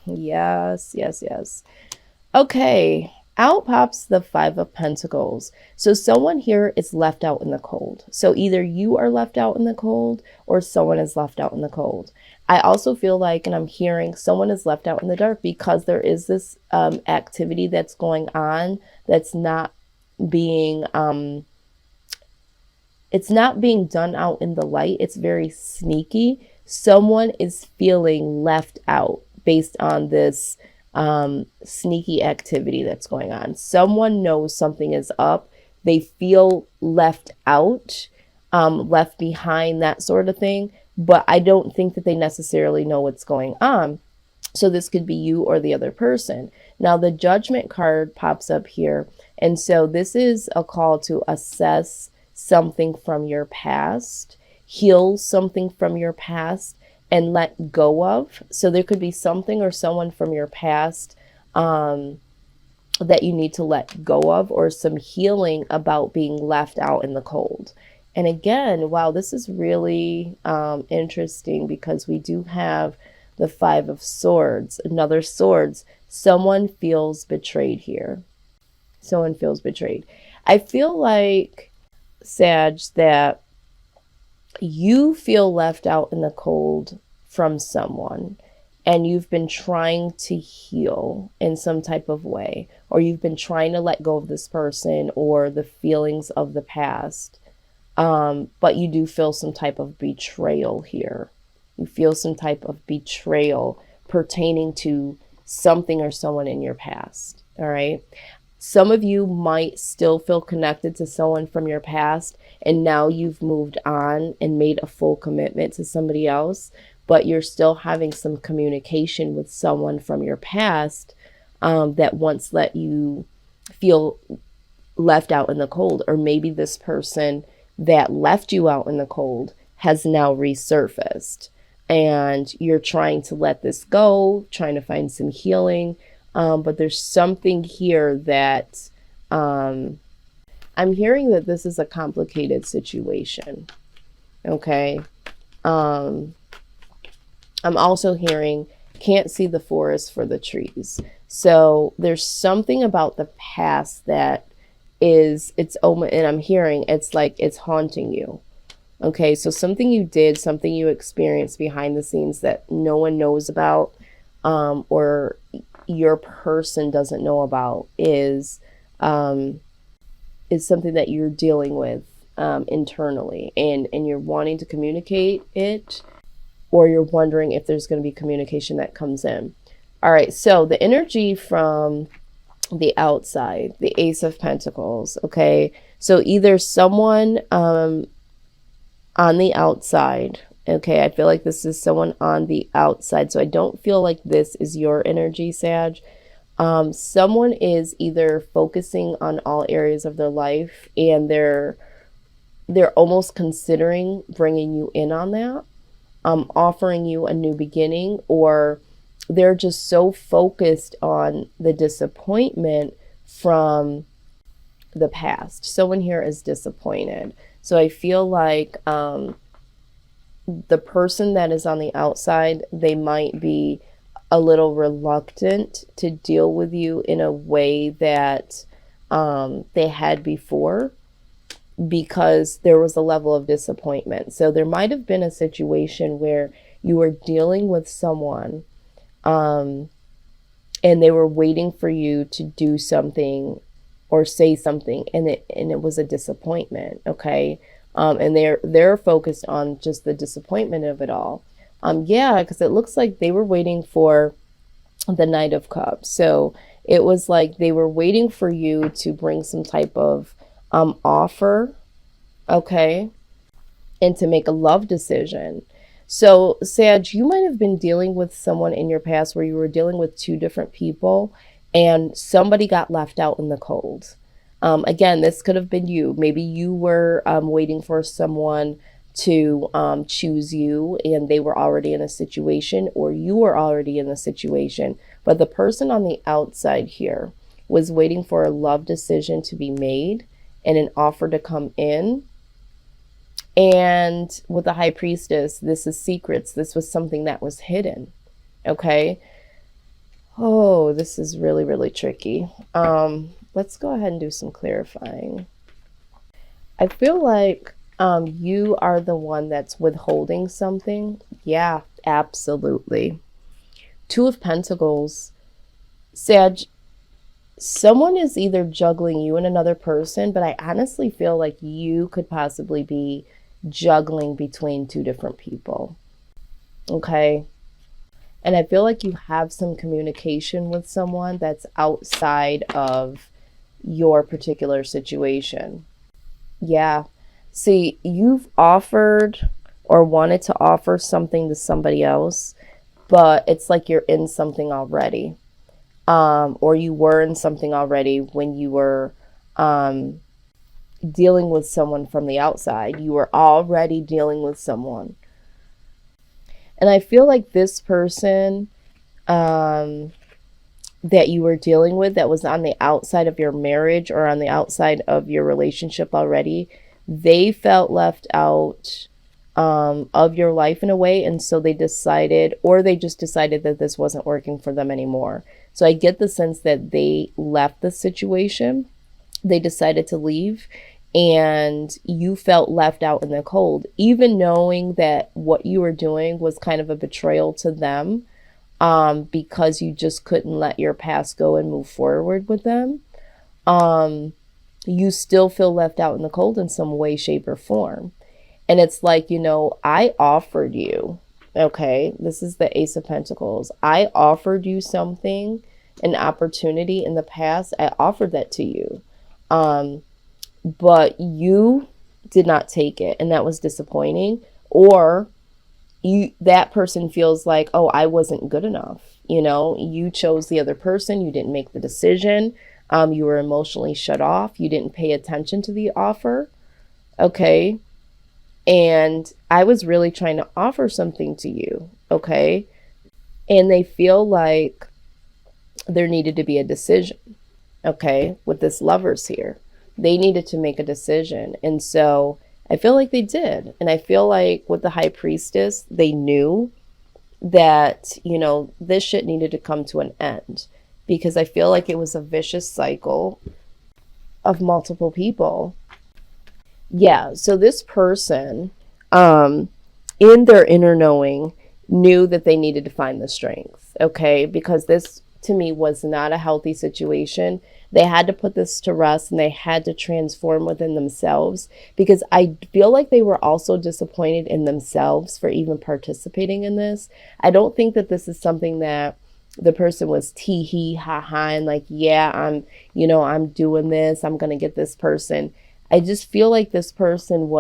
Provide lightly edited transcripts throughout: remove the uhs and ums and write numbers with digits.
Yes, yes, yes. Okay, out pops the Five of Pentacles. So someone here is left out in the cold. So either you are left out in the cold or someone is left out in the cold. I also feel like, and I'm hearing, someone is left out in the dark because there is this activity that's going on that's not being it's not being done out in the light. It's very sneaky. Someone is feeling left out based on this sneaky activity that's going on. Someone knows something is up. They feel left out, left behind, that sort of thing. But I don't think that they necessarily know what's going on. So this could be you or the other person. Now the Judgment card pops up here. And so this is a call to assess something from your past, heal something from your past, and let go of. So there could be something or someone from your past that you need to let go of, or some healing about being left out in the cold. And again, wow, this is really interesting because we do have the Five of Swords, another swords. Someone feels betrayed here. Someone feels betrayed. I feel like, Sag, that you feel left out in the cold from someone, and you've been trying to heal in some type of way, or you've been trying to let go of this person or the feelings of the past. But you do feel some type of betrayal here. You feel some type of betrayal pertaining to something or someone in your past. All right. Some of you might still feel connected to someone from your past, and now you've moved on and made a full commitment to somebody else, but you're still having some communication with someone from your past that once let you feel left out in the cold. Or maybe this person that left you out in the cold has now resurfaced, and you're trying to let this go, trying to find some healing. But there's something here that I'm hearing that this is a complicated situation. Okay. I'm also hearing can't see the forest for the trees. So there's something about the past that is, and I'm hearing it's like it's haunting you. Okay, so something you did, something you experienced behind the scenes that no one knows about, or your person doesn't know about, is something that you're dealing with internally, and you're wanting to communicate it, or you're wondering if there's going to be communication that comes in. All right, so the energy from the outside, the Ace of Pentacles. Okay, so either someone on the outside. Okay, I feel like this is someone on the outside. So I don't feel like this is your energy, Sag. Someone is either focusing on all areas of their life, and they're almost considering bringing you in on that, offering you a new beginning, or they're just so focused on the disappointment from the past. Someone here is disappointed. So I feel like the person that is on the outside, they might be a little reluctant to deal with you in a way that they had before, because there was a level of disappointment. So there might have been a situation where you were dealing with someone and they were waiting for you to do something or say something, and it was a disappointment. Okay. And they're focused on just the disappointment of it all. Yeah, because it looks like they were waiting for the Knight of Cups. So it was like they were waiting for you to bring some type of offer, okay, and to make a love decision. So Sag, you might have been dealing with someone in your past where you were dealing with two different people, and somebody got left out in the cold. Again, this could have been you. Maybe you were waiting for someone to choose you, and they were already in a situation, or you were already in a situation. But the person on the outside here was waiting for a love decision to be made and an offer to come in. And with the High Priestess, this is secrets. This was something that was hidden. Okay. Oh, this is really, really tricky. Let's go ahead and do some clarifying. I feel like you are the one that's withholding something. Yeah, absolutely. Two of Pentacles. Sag, someone is either juggling you and another person, but I honestly feel like you could possibly be juggling between two different people. Okay. And I feel like you have some communication with someone that's outside of your particular situation. Yeah. See, you've offered or wanted to offer something to somebody else, but it's like you're in something already. Or you were in something already when you were dealing with someone from the outside. You were already dealing with someone. And I feel like this person that you were dealing with that was on the outside of your marriage or on the outside of your relationship already, they felt left out of your life in a way. And so they decided, or they just decided that this wasn't working for them anymore. So I get the sense that they left the situation, they decided to leave, and you felt left out in the cold, even knowing that what you were doing was kind of a betrayal to them, because you just couldn't let your past go and move forward with them. You still feel left out in the cold in some way, shape, or form. And it's like, I offered you, okay, this is the Ace of Pentacles. I offered you something, an opportunity in the past. I offered that to you. But you did not take it, and that was disappointing. Or that person feels like, oh, I wasn't good enough. You chose the other person. You didn't make the decision. You were emotionally shut off. You didn't pay attention to the offer. Okay. And I was really trying to offer something to you. Okay. And they feel like there needed to be a decision. Okay. With this Lovers here, they needed to make a decision. And so I feel like they did. And I feel like with the High Priestess, they knew that, this shit needed to come to an end, because I feel like it was a vicious cycle of multiple people. Yeah. So this person, in their inner knowing, knew that they needed to find the strength. Okay. Because this to me was not a healthy situation. They had to put this to rest, and they had to transform within themselves, because I feel like they were also disappointed in themselves for even participating in this. I don't think that this is something that the person was tee hee ha ha and like, yeah, I'm doing this. I'm going to get this person. I just feel like this person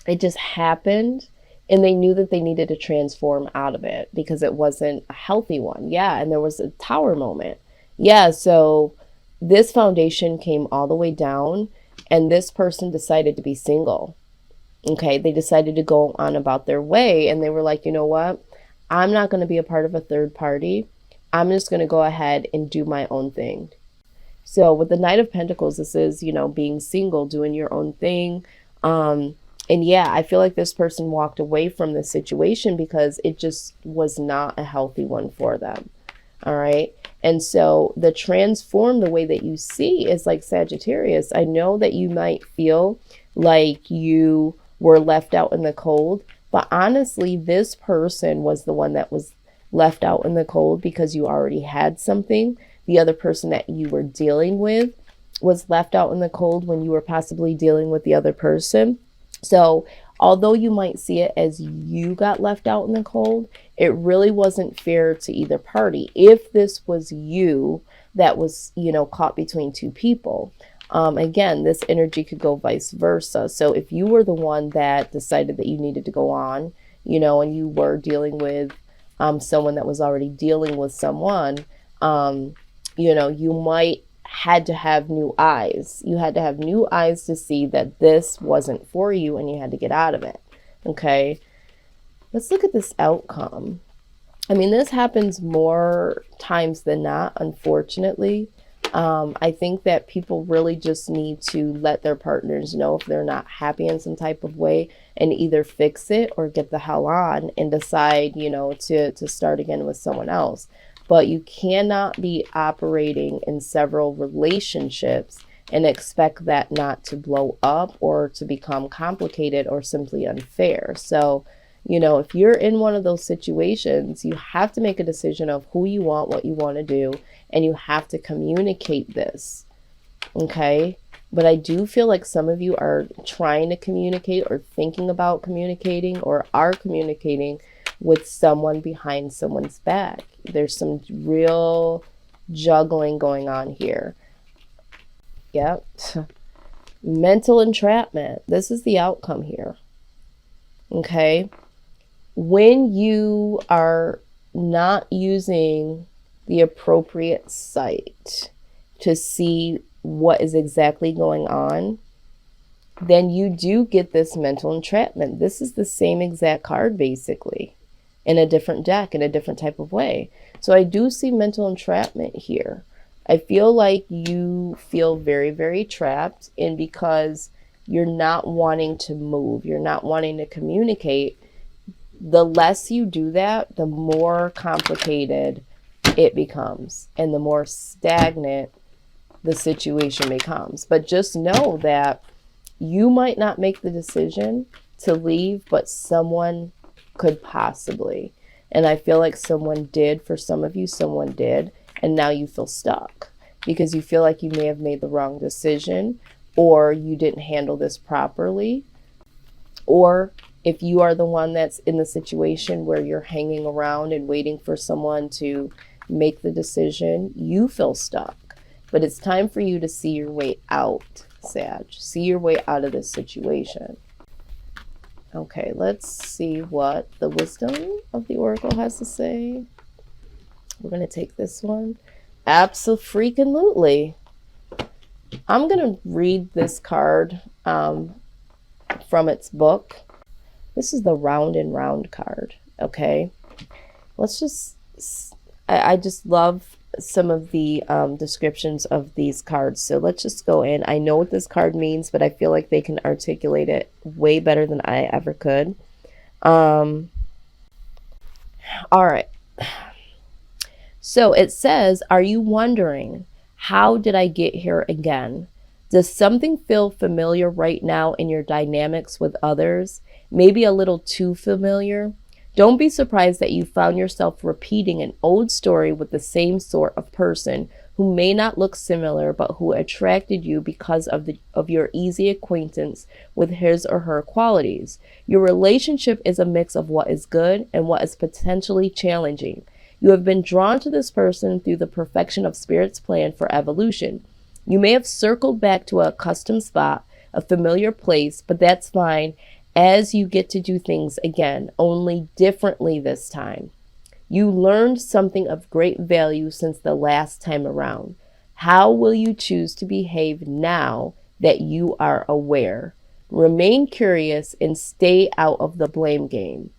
it just happened, and they knew that they needed to transform out of it because it wasn't a healthy one. Yeah. And there was a tower moment. Yeah. So this foundation came all the way down, and this person decided to be single. Okay. They decided to go on about their way, and they were like, you know what? I'm not going to be a part of a third party. I'm just going to go ahead and do my own thing. So with the Knight of Pentacles, this is, being single, doing your own thing. And yeah, I feel like this person walked away from this situation because it just was not a healthy one for them. All right. And so the transform, the way that you see is like Sagittarius. I know that you might feel like you were left out in the cold, but honestly, this person was the one that was left out in the cold because you already had something. The other person that you were dealing with was left out in the cold when you were possibly dealing with the other person. So although you might see it as you got left out in the cold, it really wasn't fair to either party. If this was you that was, caught between two people, again, this energy could go vice versa. So if you were the one that decided that you needed to go on, and you were dealing with someone that was already dealing with someone, you might had to have new eyes. You had to have new eyes to see that this wasn't for you and you had to get out of it. Okay. Let's look at this outcome. I mean, this happens more times than not, unfortunately. I think that people really just need to let their partners know if they're not happy in some type of way, and either fix it or get the hell on and decide, to start again with someone else. but you cannot be operating in several relationships and expect that not to blow up or to become complicated or simply unfair. So, if you're in one of those situations, you have to make a decision of who you want, what you want to do, and you have to communicate this. Okay? But I do feel like some of you are trying to communicate or thinking about communicating or are communicating with someone behind someone's back. There's some real juggling going on here. Yep. Mental entrapment. This is the outcome here. Okay? When you are not using the appropriate sight to see what is exactly going on, then you do get this mental entrapment. This is the same exact card, basically, in a different deck, in a different type of way. So I do see mental entrapment here. I feel like you feel very, very trapped, and because you're not wanting to move, you're not wanting to communicate, the less you do that, the more complicated it becomes and the more stagnant the situation becomes. But just know that you might not make the decision to leave, but someone could possibly. And I feel like someone did. For some of you, someone did. And now you feel stuck because you feel like you may have made the wrong decision, or you didn't handle this properly. Or if you are the one that's in the situation where you're hanging around and waiting for someone to make the decision, you feel stuck. But it's time for you to see your way out, Sag. See your way out of this situation. Okay, let's see what the wisdom of the Oracle has to say. We're going to take this one. Abso-freaking-lutely. I'm going to read this card from its book. This is the Round and Round card, okay? Let's just... I just love some of the descriptions of these cards. So let's just go in. I know what this card means, but I feel like they can articulate it way better than I ever could. All right. So it says, are you wondering, how did I get here again? Does something feel familiar right now in your dynamics with others? Maybe a little too familiar? Don't be surprised that you found yourself repeating an old story with the same sort of person who may not look similar, but who attracted you because of your easy acquaintance with his or her qualities. Your relationship is a mix of what is good and what is potentially challenging. You have been drawn to this person through the perfection of Spirit's plan for evolution. You may have circled back to a custom spot, a familiar place, but that's fine, as you get to do things again, only differently this time. You learned something of great value since the last time around. How will you choose to behave now that you are aware? Remain curious and stay out of the blame game.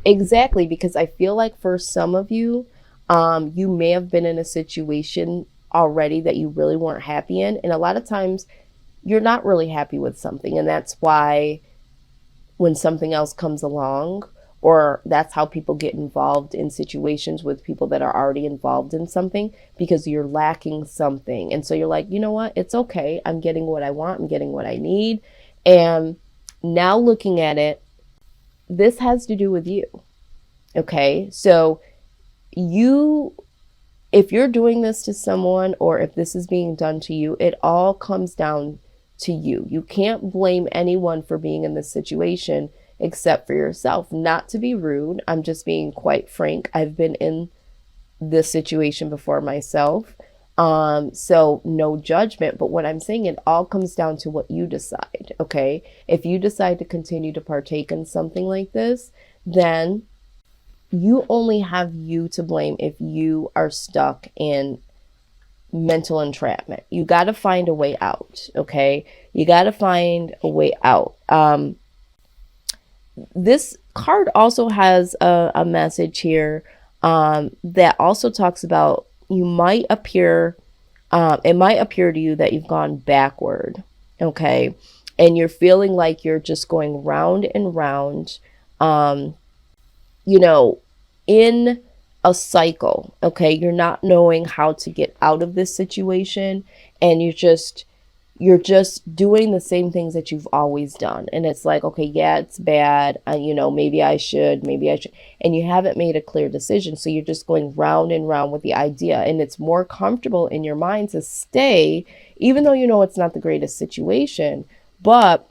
Exactly, because I feel like for some of you, you may have been in a situation already that you really weren't happy in. And a lot of times you're not really happy with something. And that's why when something else comes along, or that's how people get involved in situations with people that are already involved in something, because you're lacking something. And so you're like, you know what? It's okay. I'm getting what I want. I'm getting what I need. And now looking at it, this has to do with you. Okay. So if you're doing this to someone, or if this is being done to you, it all comes down to you. You can't blame anyone for being in this situation except for yourself. Not to be rude, I'm just being quite frank. I've been in this situation before myself. So no judgment, but what I'm saying, it all comes down to what you decide. Okay. If you decide to continue to partake in something like this, then you only have you to blame if you are stuck in mental entrapment. You got to find a way out. Okay. You got to find a way out. This card also has a message here that also talks about it might appear to you that you've gone backward. Okay. And you're feeling like you're just going round and round, in a cycle. Okay, you're not knowing how to get out of this situation, and you're just doing the same things that you've always done. And it's like, okay, yeah, it's bad. Maybe I should, and you haven't made a clear decision. So you're just going round and round with the idea, and it's more comfortable in your mind to stay, even though you know it's not the greatest situation, but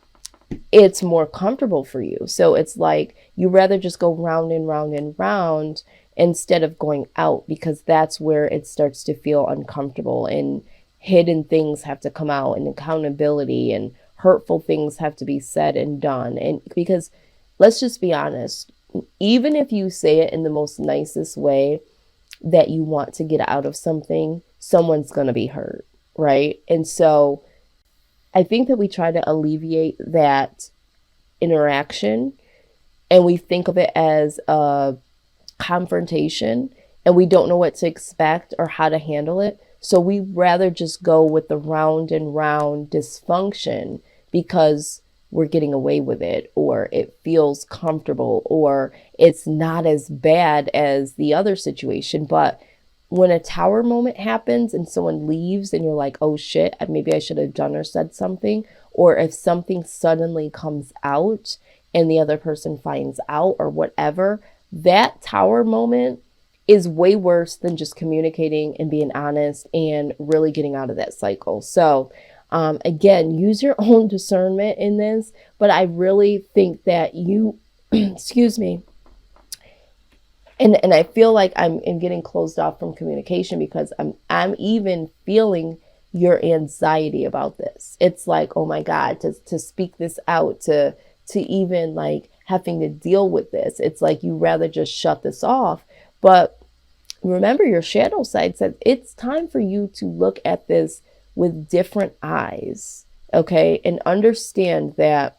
it's more comfortable for you. So it's like you rather just go round and round and round instead of going out, because that's where it starts to feel uncomfortable, and hidden things have to come out, and accountability and hurtful things have to be said and done. And because let's just be honest, even if you say it in the most nicest way that you want to get out of something, someone's going to be hurt, right? And so I think that we try to alleviate that interaction, and we think of it as a confrontation, and we don't know what to expect or how to handle it. So we rather just go with the round and round dysfunction because we're getting away with it, or it feels comfortable, or it's not as bad as the other situation. But when a tower moment happens and someone leaves and you're like, oh shit, maybe I should have done or said something, or if something suddenly comes out and the other person finds out or whatever, that tower moment is way worse than just communicating and being honest and really getting out of that cycle. So again, use your own discernment in this, but I really think that you, excuse me, and I feel like I'm getting closed off from communication because I'm even feeling your anxiety about this. It's like, oh my God, to speak this out, to even like having to deal with this. It's like you rather just shut this off. But remember, your shadow side says it's time for you to look at this with different eyes, okay? And understand that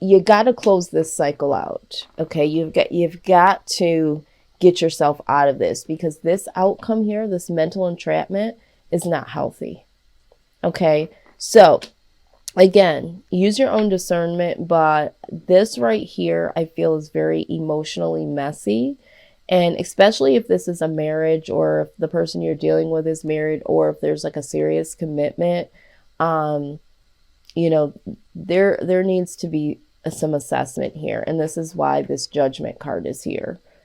you got to close this cycle out, okay? You've got to get yourself out of this, because this outcome here, this mental entrapment, is not healthy, okay? So again, use your own discernment, but this right here, I feel, is very emotionally messy. And especially if this is a marriage, or if the person you're dealing with is married, or if there's like a serious commitment, there needs to be some assessment here. And this is why this judgment card is here.